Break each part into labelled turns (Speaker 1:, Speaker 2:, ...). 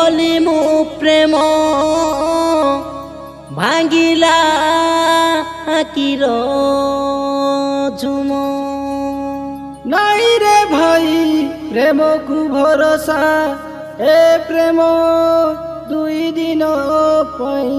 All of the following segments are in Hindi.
Speaker 1: बोली मु प्रेम भांगिला आकिर झुम
Speaker 2: नाई रे भाई प्रेम को भरोसा ए प्रेम दुई दिन पई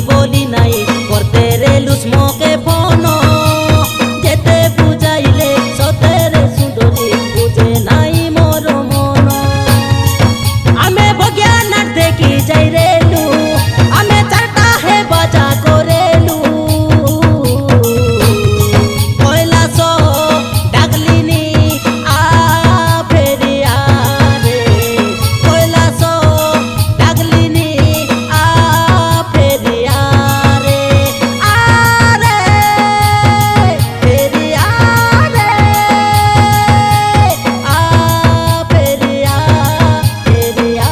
Speaker 1: बोली नाई करते रेलुस मोके फोन जेते बुझाइले सतेरे सुंदरी बुझे नाई मोर मन आमे बज्ञान देखी जाई रेलु आमे चारटा हे बाजा करेलु कैलाश डाकलिनी आ फेरिया रे कैलाश डाकलिनी आ फेरिया रे आ रे फेरिया रे आ फेरिया फेरिया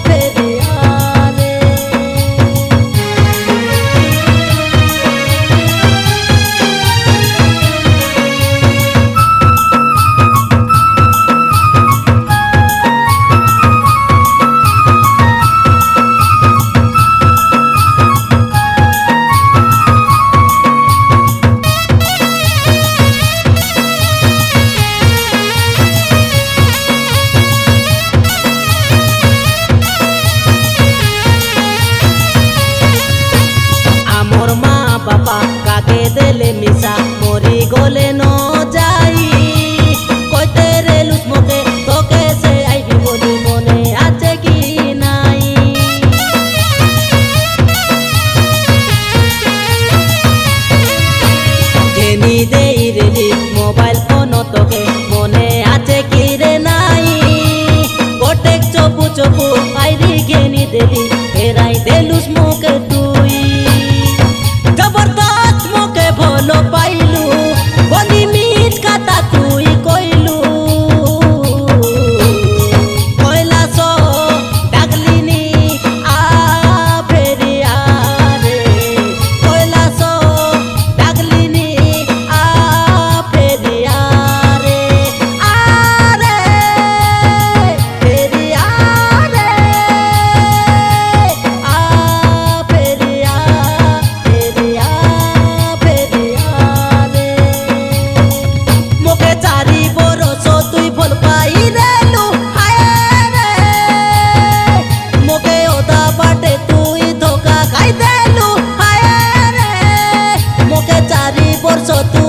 Speaker 1: फेरिया रे। आमोर माँ बापा काके देले मिसा मोरी गोले न जाई कइते रेलुस मोके तोके से आइबी बोली मने आछे कि नाई घेनी देई रेली मोबाइल फोन तोके मने आछे कि रे नाई गोटे चपू चपू आइरी घेनी देली फेराई देलुस मोके तुई जबरदस्त मोके भलो पाइलु बोली मीठ खाता तुई कइलु कैलाश डाकलिनी आ फेरिया रे कैलाश डाकलिनी आ फेरिया रे বর্ষ